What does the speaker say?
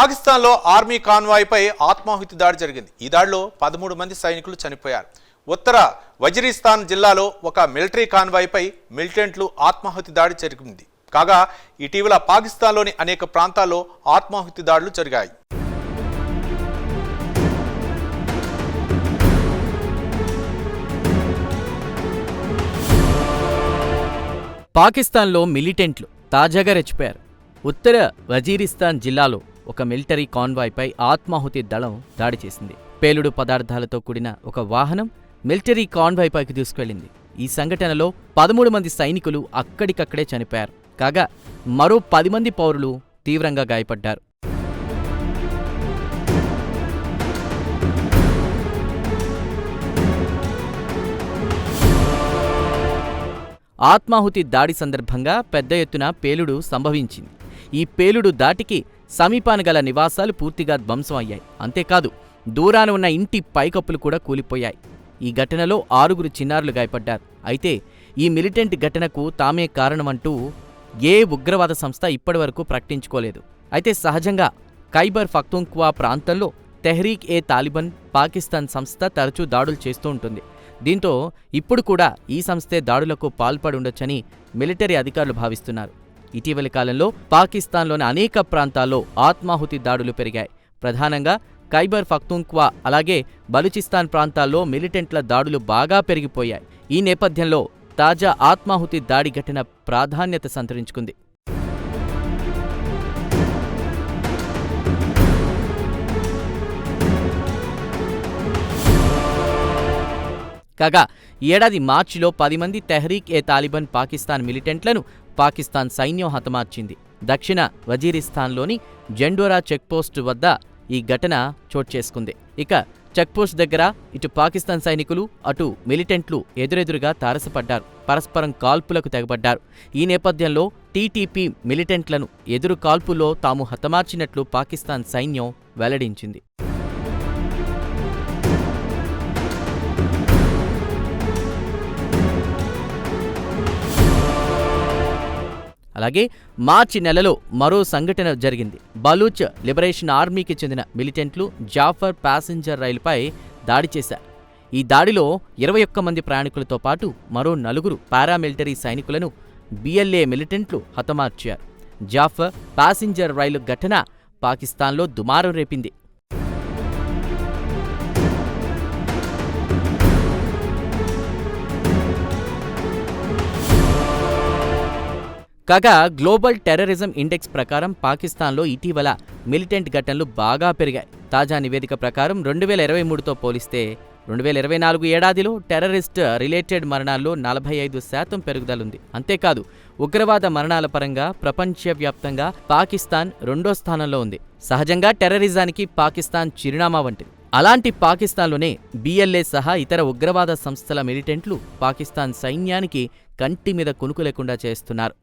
పాకిస్తాన్లో ఆర్మీ కాన్వాయ్పై ఆత్మాహుతి దాడి జరిగింది. ఈ దాడిలో 13 మంది సైనికులు చనిపోయారు. ఉత్తర వజీరిస్తాన్ జిల్లాలో ఒక మిలిటరీ కాన్వాయ్పై మిలిటెంట్లు ఆత్మాహుతి దాడి జరిగింది. కాగా ఇటీవల పాకిస్తాన్లోని అనేక ప్రాంతాల్లో ఆత్మాహుతి దాడులు జరిగాయి. పాకిస్తాన్లో మిలిటెంట్లు తాజాగా రెచ్చిపోయారు. ఉత్తర వజీరిస్తాన్ జిల్లాలో ఒక మిలిటరీ కాన్వాయ్పై ఆత్మాహుతి దళం దాడి చేసింది. పేలుడు పదార్థాలతో కూడిన ఒక వాహనం మిలిటరీ కాన్వాయ్పైకి తీసుకెళ్లింది. ఈ సంఘటనలో 13 మంది సైనికులు అక్కడికక్కడే చనిపోయారు. కాగా మరో 10 మంది పౌరులు తీవ్రంగా గాయపడ్డారు. ఆత్మాహుతి దాడి సందర్భంగా పెద్ద ఎత్తున పేలుడు సంభవించింది. ఈ పేలుడు దాటికి సమీపాన గల నివాసాలు పూర్తిగా ధ్వంసం అయ్యాయి. అంతేకాదు దూరాన ఉన్న ఇంటి పైకప్పులు కూడా కూలిపోయాయి. ఈ ఘటనలో 6 చిన్నారులు గాయపడ్డారు. అయితే ఈ మిలిటెంట్ ఘటనకు తామే కారణమంటూ ఏ ఉగ్రవాద సంస్థ ఇప్పటివరకు ప్రకటించుకోలేదు. అయితే సహజంగా ఖైబర్ పఖ్తూన్ఖ్వా ప్రాంతంలో తెహ్రీక్ ఏ తాలిబాన్ పాకిస్తాన్ సంస్థ తరచూ దాడులు చేస్తూ ఉంటుంది. దీంతో ఇప్పుడు కూడా ఈ సంస్థే దాడులకు పాల్పడి ఉండొచ్చని మిలిటరీ అధికారులు భావిస్తున్నారు. ఇటీవలి కాలంలో పాకిస్తాన్లోని అనేక ప్రాంతాల్లో ఆత్మాహుతి దాడులు పెరిగాయి. ప్రధానంగా ఖైబర్ పఖ్తూన్ఖ్వా అలాగే బలూచిస్తాన్ ప్రాంతాల్లో మిలిటెంట్ల దాడులు బాగా పెరిగిపోయాయి. ఈ నేపథ్యంలో తాజా ఆత్మాహుతి దాడి ఘటన ప్రాధాన్యత సంతరించుకుంది. కాగా ఏడాది మార్చిలో 10 మంది తెహ్రీక్ ఏ తాలిబాన్ పాకిస్తాన్ మిలిటెంట్లను పాకిస్తాన్ సైన్యం హతమార్చింది. దక్షిణ వజీరిస్తాన్లోని జెండోరా చెక్పోస్ట్ వద్ద ఈ ఘటన చోటు చేసుకుంది. ఇక చెక్పోస్ట్ దగ్గర ఇటు పాకిస్తాన్ సైనికులు అటు మిలిటెంట్లు ఎదురెదురుగా తారసపడ్డారు. పరస్పరం కాల్పులకు తెగబడ్డారు. ఈ నేపథ్యంలో టీటీపీ మిలిటెంట్లను ఎదురు కాల్పుల్లో తాము హతమార్చినట్లు పాకిస్తాన్ సైన్యం వెల్లడించింది. అలాగే మార్చి నెలలో మరో సంఘటన జరిగింది. బలూచ్ లిబరేషన్ ఆర్మీకి చెందిన మిలిటెంట్లు జాఫర్ ప్యాసింజర్ రైలుపై దాడి చేశారు. ఈ దాడిలో 21 మంది ప్రయాణికులతో పాటు మరో 4 పారామిలిటరీ సైనికులను బిఎల్ఏ మిలిటెంట్లు హతమార్చారు. జాఫర్ ప్యాసింజర్ రైలు ఘటన పాకిస్తాన్లో దుమారం రేపింది. కాగా గ్లోబల్ టెర్రరిజం ఇండెక్స్ ప్రకారం పాకిస్తాన్లో ఇటీవల మిలిటెంట్ ఘటనలు బాగా పెరిగాయి. తాజా నివేదిక ప్రకారం 2023తో పోలిస్తే 2024 ఏడాదిలో టెర్రరిస్ట్ రిలేటెడ్ మరణాల్లో 45% పెరుగుదలుంది. అంతేకాదు ఉగ్రవాద మరణాల పరంగా ప్రపంచవ్యాప్తంగా పాకిస్తాన్ 2వ స్థానంలో ఉంది. సహజంగా టెర్రరిజానికి పాకిస్తాన్ చిరునామా వంటిది. అలాంటి పాకిస్తాన్లోనే బిఎల్ఏ సహా ఇతర ఉగ్రవాద సంస్థల మిలిటెంట్లు పాకిస్తాన్ సైన్యానికి కంటి మీద కునుకు లేకుండా చేస్తున్నారు.